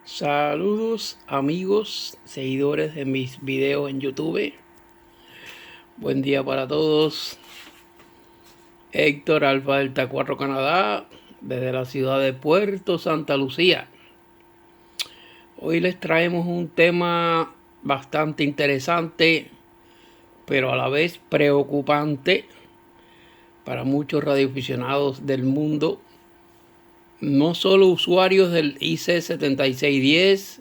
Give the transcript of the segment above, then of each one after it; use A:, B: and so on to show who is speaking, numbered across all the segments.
A: Saludos amigos, seguidores de mis videos en YouTube. Buen día para todos. Héctor Alfa Delta 4 Canadá, desde la ciudad de Puerto Santa Lucía. Hoy les traemos un tema bastante interesante, pero a la vez preocupante para muchos radioaficionados del mundo. No solo usuarios del IC 7610,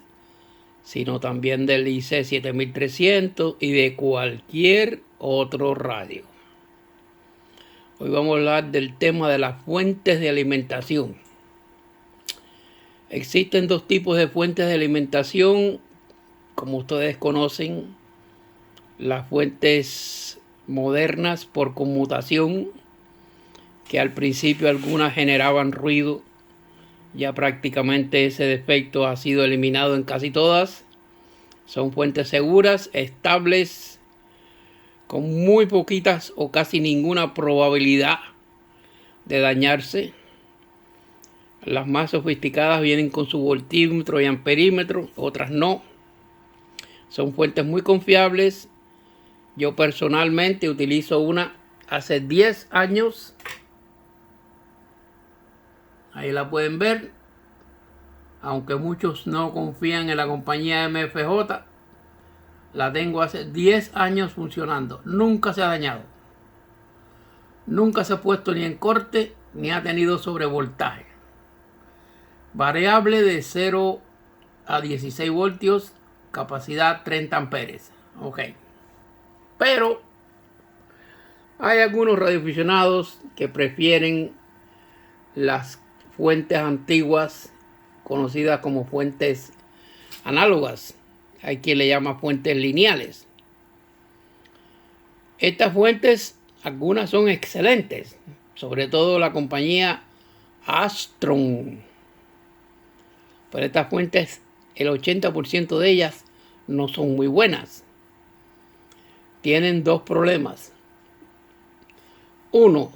A: sino también del IC 7300 y de cualquier otro radio. Hoy vamos a hablar del tema de las fuentes de alimentación. Existen dos tipos de fuentes de alimentación, como ustedes conocen: las fuentes modernas por conmutación, que al principio algunas generaban ruido. Ya prácticamente ese defecto ha sido eliminado en casi todas. Son fuentes seguras, estables, con muy poquitas o casi ninguna probabilidad de dañarse. Las más sofisticadas vienen con su voltímetro y amperímetro, otras no. Son fuentes muy confiables. Yo personalmente utilizo una hace 10 años. Ahí la pueden ver. Aunque muchos no confían en la compañía MFJ, la tengo hace 10 años funcionando. Nunca se ha dañado. Nunca se ha puesto ni en corte, ni ha tenido sobrevoltaje. Variable de 0 a 16 voltios, capacidad 30 amperes. Ok. Pero hay algunos radioaficionados que prefieren las fuentes antiguas, conocidas como fuentes análogas. Hay quien le llama fuentes lineales. Estas fuentes, algunas son excelentes, sobre todo la compañía Astron. Pero estas fuentes, el 80% de ellas no son muy buenas. Tienen dos problemas. Uno,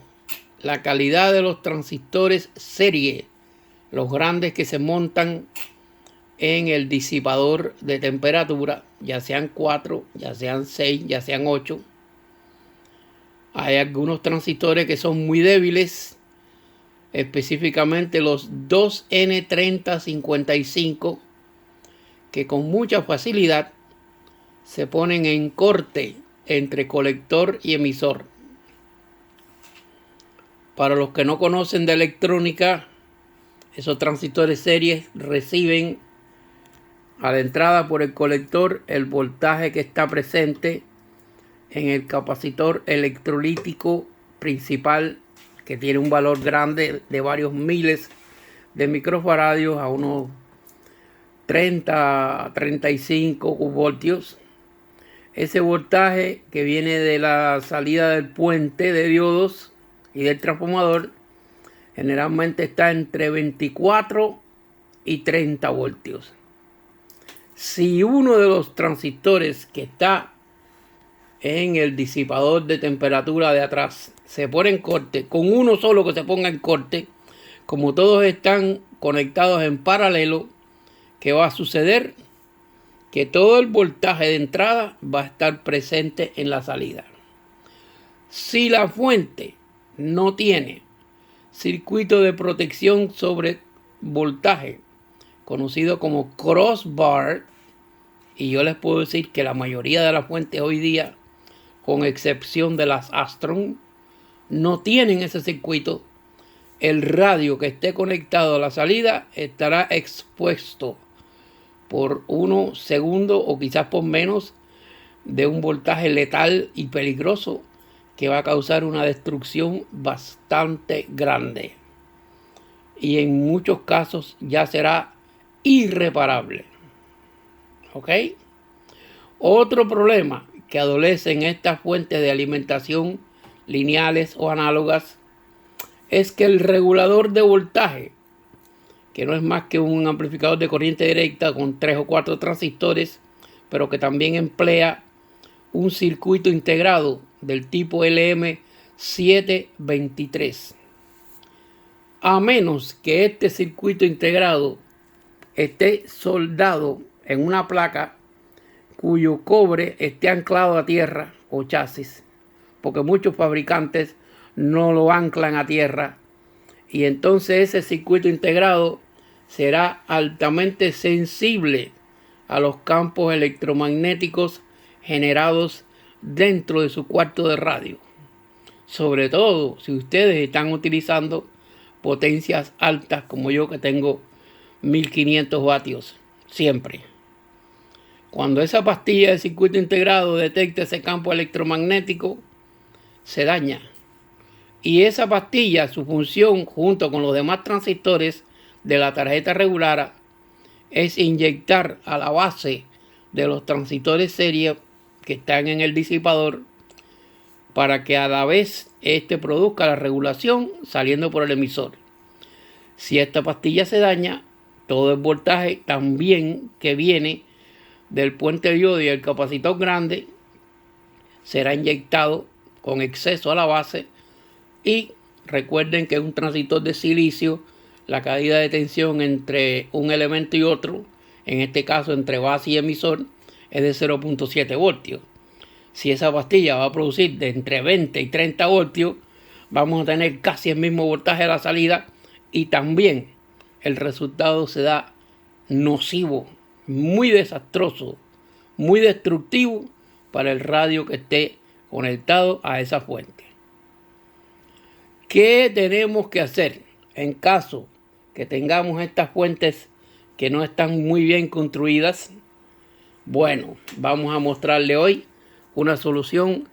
A: la calidad de los transistores serie, los grandes que se montan en el disipador de temperatura, ya sean 4, ya sean 6, ya sean 8. Hay algunos transistores que son muy débiles, específicamente los 2N3055, que con mucha facilidad se ponen en corte entre colector y emisor. Para los que no conocen de electrónica, esos transistores series reciben a la entrada por el colector el voltaje que está presente en el capacitor electrolítico principal, que tiene un valor grande de varios miles de microfaradios a unos 30 a 35 voltios. Ese voltaje que viene de la salida del puente de diodos y del transformador generalmente está entre 24 y 30 voltios. Si uno de los transistores que está en el disipador de temperatura de atrás se pone en corte, con uno solo que se ponga en corte, como todos están conectados en paralelo, ¿qué va a suceder? Que todo el voltaje de entrada va a estar presente en la salida. Si la fuente no tiene circuito de protección sobre voltaje, conocido como crossbar, y yo les puedo decir que la mayoría de las fuentes hoy día, con excepción de las Astron, no tienen ese circuito, el radio que esté conectado a la salida estará expuesto por unos segundos o quizás por menos de un voltaje letal y peligroso que va a causar una destrucción bastante grande. Y en muchos casos ya será irreparable. ¿Ok? Otro problema que adolecen estas fuentes de alimentación lineales o análogas es que el regulador de voltaje, que no es más que un amplificador de corriente directa con 3 o 4 transistores, pero que también emplea un circuito integrado del tipo LM723. A menos que este circuito integrado esté soldado en una placa cuyo cobre esté anclado a tierra o chasis, porque muchos fabricantes no lo anclan a tierra, y entonces ese circuito integrado será altamente sensible a los campos electromagnéticos generados dentro de su cuarto de radio, sobre todo si ustedes están utilizando potencias altas como yo, que tengo 1500 vatios siempre. Cuando esa pastilla de circuito integrado detecta ese campo electromagnético, se daña. Y esa pastilla, su función junto con los demás transistores de la tarjeta regular, es inyectar a la base de los transistores serie que están en el disipador, para que a la vez este produzca la regulación saliendo por el emisor. Si esta pastilla se daña, todo el voltaje también que viene del puente diodo y el capacitor grande será inyectado con exceso a la base. Y recuerden que es un transistor de silicio, la caída de tensión entre un elemento y otro, en este caso entre base y emisor, es de 0.7 voltios. Si esa pastilla va a producir de entre 20 y 30 voltios, vamos a tener casi el mismo voltaje a la salida, y también el resultado se da nocivo, muy desastroso, muy destructivo para el radio que esté conectado a esa fuente. ¿Qué tenemos que hacer en caso que tengamos estas fuentes que no están muy bien construidas? Bueno, vamos a mostrarle hoy una solución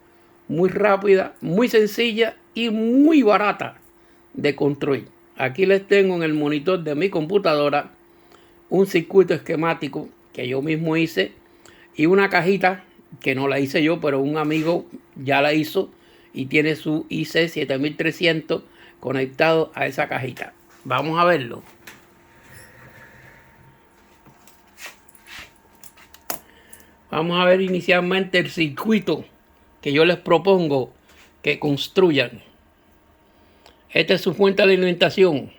A: muy rápida, muy sencilla y muy barata de construir. Aquí les tengo en el monitor de mi computadora un circuito esquemático que yo mismo hice y una cajita que no la hice yo, pero un amigo ya la hizo y tiene su IC7300 conectado a esa cajita. Vamos a verlo. Vamos a ver inicialmente el circuito que yo les propongo que construyan. Esta es su fuente de alimentación,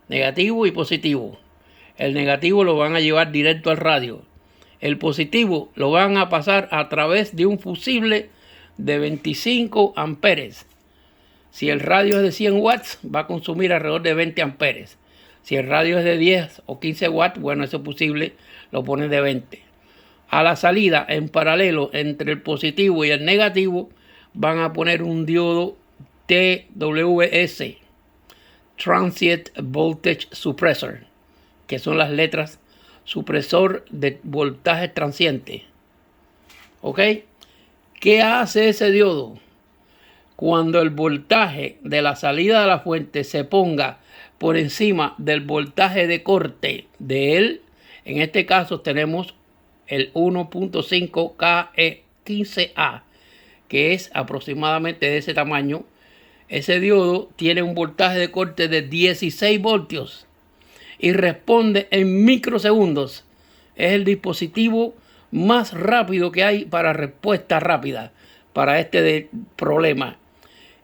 A: negativo y positivo. El negativo lo van a llevar directo al radio. El positivo lo van a pasar a través de un fusible de 25 amperes. Si el radio es de 100 watts, va a consumir alrededor de 20 amperes. Si el radio es de 10 o 15 watts, bueno, ese fusible lo pone de 20. A la salida, en paralelo entre el positivo y el negativo, van a poner un diodo TWS, Transient Voltage Suppressor, que son las letras supresor de voltaje transiente. ¿Ok? ¿Qué hace ese diodo? Cuando el voltaje de la salida de la fuente se ponga por encima del voltaje de corte de él, en este caso tenemos el 1.5 KE15A, que es aproximadamente de ese tamaño. Ese diodo tiene un voltaje de corte de 16 voltios y responde en microsegundos. Es el dispositivo más rápido que hay para respuesta rápida para este problema.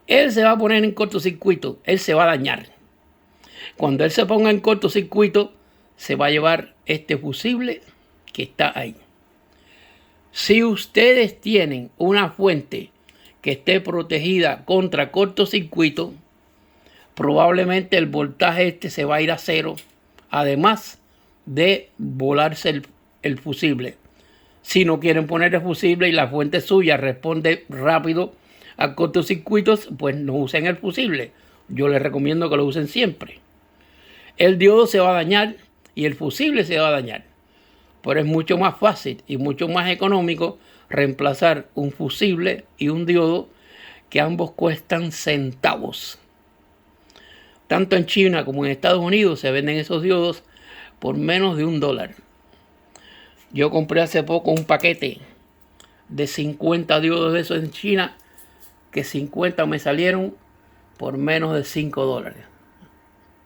A: Él se va a poner en cortocircuito, él se va a dañar. Cuando él se ponga en cortocircuito, se va a llevar este fusible que está ahí. Si ustedes tienen una fuente que esté protegida contra cortocircuito, probablemente el voltaje se va a ir a cero, además de volarse el fusible. Si no quieren poner el fusible y la fuente suya responde rápido a cortocircuitos, pues no usen el fusible. Yo les recomiendo que lo usen siempre. El diodo se va a dañar y el fusible se va a dañar. Pero es mucho más fácil y mucho más económico reemplazar un fusible y un diodo, que ambos cuestan centavos. Tanto en China como en Estados Unidos se venden esos diodos por menos de $1. Yo compré hace poco un paquete de 50 diodos de esos en China, que 50 me salieron por menos de $5.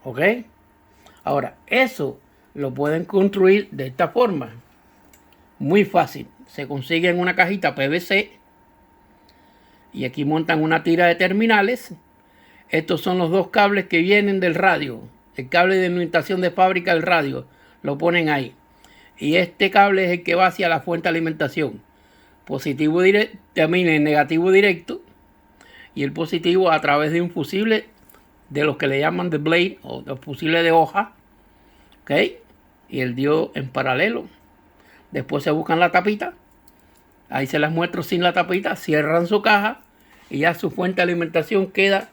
A: ¿Ok? Ahora, eso lo pueden construir de esta forma. Muy fácil. Se consigue en una cajita PVC y aquí montan una tira de terminales. Estos son los dos cables que vienen del radio. El cable de alimentación de fábrica del radio. lo ponen ahí. Y este cable es el que va hacia la fuente de alimentación. Positivo directo, también negativo directo. Y el positivo a través de un fusible de los que le llaman de blade o de fusible de hoja. ¿Ok? Y el diodo en paralelo. Después se buscan la tapita. Ahí se las muestro sin la tapita. Cierran su caja. Y ya su fuente de alimentación queda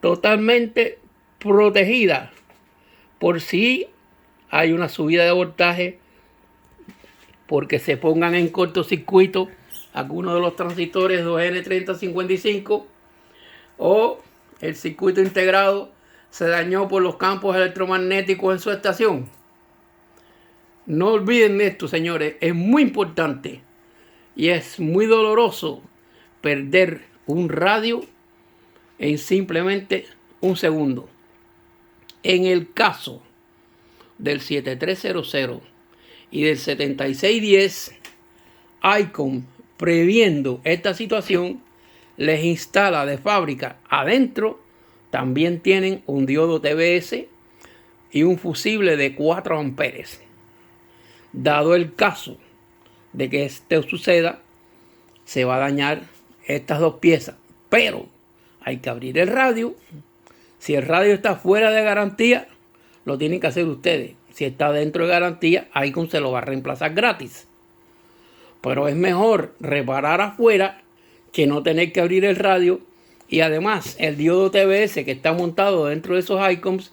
A: totalmente protegida. Por si hay una subida de voltaje. Porque se pongan en cortocircuito algunos de los transistores 2N3055. O el circuito integrado se dañó por los campos electromagnéticos en su estación. No olviden esto, señores. Es muy importante. Y es muy doloroso perder un radio en simplemente un segundo. En el caso del 7300 y del 7610, ICOM, previendo esta situación, les instala de fábrica adentro. También tienen un diodo TBS y un fusible de 4 amperes. Dado el caso de que esto suceda, se va a dañar estas dos piezas. Pero hay que abrir el radio. Si el radio está fuera de garantía, lo tienen que hacer ustedes. Si está dentro de garantía, ICOM se lo va a reemplazar gratis. Pero es mejor reparar afuera que no tener que abrir el radio. Y además, el diodo TBS que está montado dentro de esos ICOMs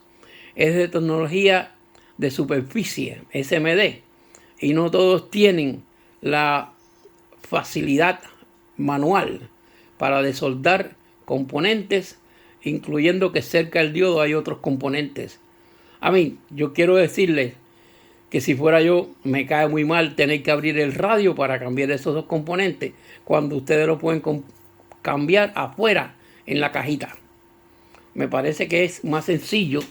A: es de tecnología de superficie, SMD. Y no todos tienen la facilidad manual para desoldar componentes, incluyendo que cerca del diodo hay otros componentes. A mí, yo quiero decirles que si fuera yo, me cae muy mal tener que abrir el radio para cambiar esos dos componentes, cuando ustedes lo pueden cambiar afuera en la cajita. Me parece que es más sencillo,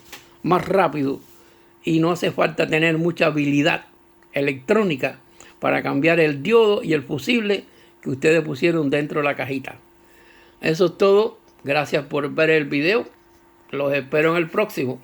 A: más rápido, y no hace falta tener mucha habilidad electrónica para cambiar el diodo y el fusible que ustedes pusieron dentro de la cajita. Eso es todo. Gracias por ver el video. Los espero en el próximo.